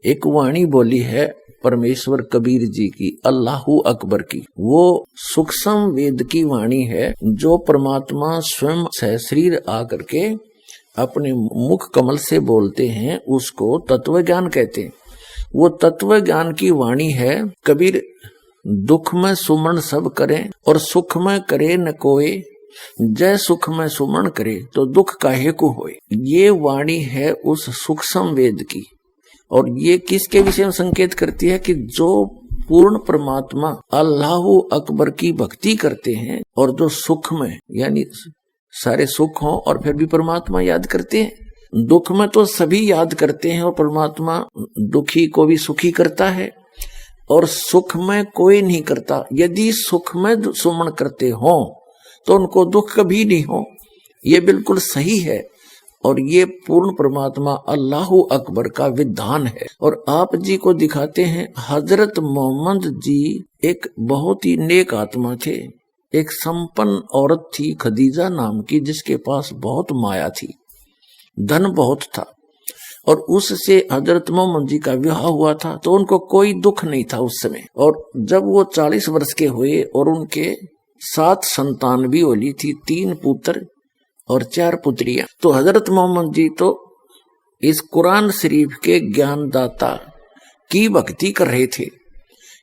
एक वाणी बोली है परमेश्वर कबीर जी की, अल्लाहू अकबर की। वो सूक्ष्म वेद की वाणी है जो परमात्मा स्वयं सहशरीर आकर के अपने मुख कमल से बोलते हैं, उसको तत्व ज्ञान कहते हैं। वो तत्व ज्ञान की वाणी है। कबीर दुख में सुमन सब करें और सुख में करे न कोई, जय सुख में सुमन करे तो दुख काहे को होए। ये वाणी है उस सूक्ष्म वेद की। और ये किसके विषय में संकेत करती है कि जो पूर्ण परमात्मा अल्लाहू अकबर की भक्ति करते हैं और जो सुख में यानी सारे सुख हों और फिर भी परमात्मा याद करते हैं। दुख में तो सभी याद करते हैं और परमात्मा दुखी को भी सुखी करता है और सुख में कोई नहीं करता। यदि सुख में सुमन करते हो तो उनको दुख कभी नहीं हो। ये बिल्कुल सही है और ये पूर्ण परमात्मा अल्लाहू अकबर का विधान है। और आप जी को दिखाते हैं, हजरत मोहम्मद जी एक बहुत ही नेक आत्मा थे। एक संपन्न औरत थी खदीजा नाम की, जिसके पास बहुत माया थी, धन बहुत था और उससे हजरत मोहम्मद जी का विवाह हुआ था। तो उनको कोई दुख नहीं था उस समय। और जब वो 40 वर्ष के हुए और उनके 7 संतान भी होली थी, 3 पुत्र और 4 पुत्रियां। तो हजरत मोहम्मद जी तो इस कुरान शरीफ के ज्ञानदाता की भक्ति कर रहे थे।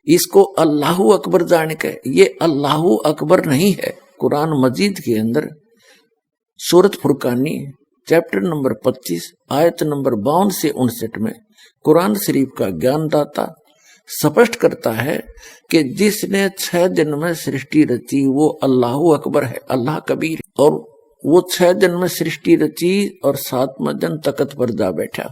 इसको अल्लाहू अकबर जान के, ये अल्लाहू अकबर नहीं है। कुरान मजीद के अंदर सूरत फुरकानी चैप्टर नंबर 25 आयत नंबर 52 से 59 में कुरान शरीफ का ज्ञानदाता स्पष्ट करता है कि जिसने 6 दिन में सृष्टि रची वो अल्लाहू अकबर है, अल्लाह कबीर। और वो 6 दिन में सृष्टि रची और 7वें दिन तख्त पर जा बैठा।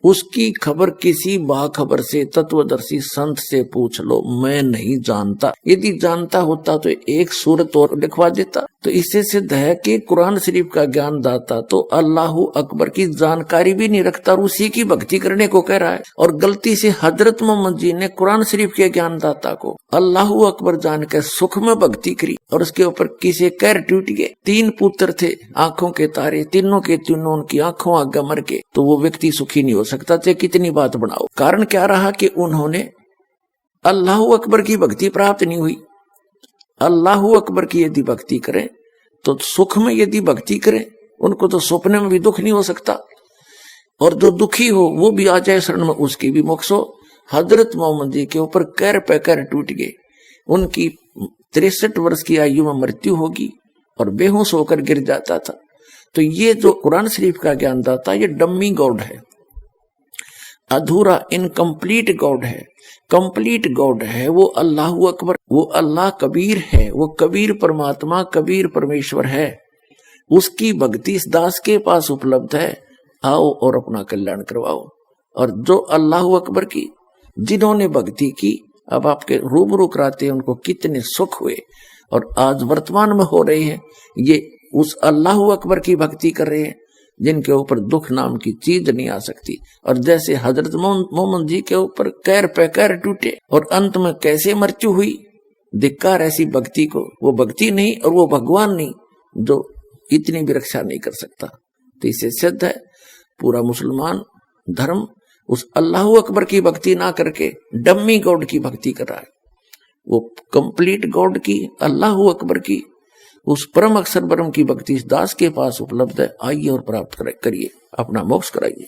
उसकी खबर किसी बाखबर से, तत्वदर्शी संत से पूछ लो, मैं नहीं जानता। यदि जानता होता तो एक सूरत और लिखवा देता। तो इससे सिद्ध है कि कुरान शरीफ का ज्ञान दाता तो अल्लाहू अकबर की जानकारी भी नहीं रखता और उसी की भक्ति करने को कह रहा है। और गलती से हजरत मोहम्मद जी ने कुरान शरीफ के ज्ञान दाता को अल्लाहू अकबर जान के सुख में भक्ति करी और उसके ऊपर किसी कैर टूट गए। 3 पुत्र थे, आंखों के तारे, तीनों के तीनों उनकी आंखों आगे मर गए। तो वो व्यक्ति सुखी नहीं हो सकता, चाहे कितनी बात बनाओ। कारण क्या रहा कि उन्होंने अल्लाहू अकबर की भक्ति प्राप्त नहीं हुई। अल्लाहू अकबर की यदि भक्ति करें तो सुख में यदि भक्ति करें, उनको तो सपने में भी दुख नहीं हो सकता। और जो दुखी हो वो भी आ जाए शरण में, उसकी भी मोक्ष हो। हजरत मोहम्मद जी के ऊपर कैर पे कैर टूट गए। उनकी 63 वर्ष की आयु में मृत्यु होगी और बेहोश होकर गिर जाता था। तो ये जो कुरान शरीफ का ज्ञान दाता, ये डम्मी गॉड है, अधूरा इनकम्प्लीट गॉड है। कंप्लीट गॉड है वो अल्लाहू अकबर, वो अल्लाह कबीर है। वो कबीर परमात्मा, कबीर परमेश्वर है। उसकी भक्ति इस दास के पास उपलब्ध है। आओ और अपना कल्याण करवाओ। और जो अल्लाहू अकबर की जिन्होंने भक्ति की, अब आपके रूबरू कराते हैं उनको कितने सुख हुए और आज वर्तमान में हो रहे हैं। ये उस अल्लाहू अकबर की भक्ति कर रहे हैं जिनके ऊपर दुख नाम की चीज नहीं आ सकती। और जैसे हजरत मोहम्मद जी के ऊपर कैर पे कैर टूटे और अंत में कैसे मृत्यु हुई। धिक्कार ऐसी भक्ति को। वो भक्ति नहीं और वो भगवान नहीं जो इतनी भी रक्षा नहीं कर सकता। तो इससे सिद्ध है पूरा मुसलमान धर्म उस अल्लाहू अकबर की भक्ति ना करके डम्मी गॉड की भक्ति कर रहा है। वो कंप्लीट गॉड की, अल्लाहू अकबर की, उस परम अक्षर ब्रह्म की भक्ति इस दास के पास उपलब्ध है। आइए और प्राप्त करिए, अपना मोक्ष कराइए।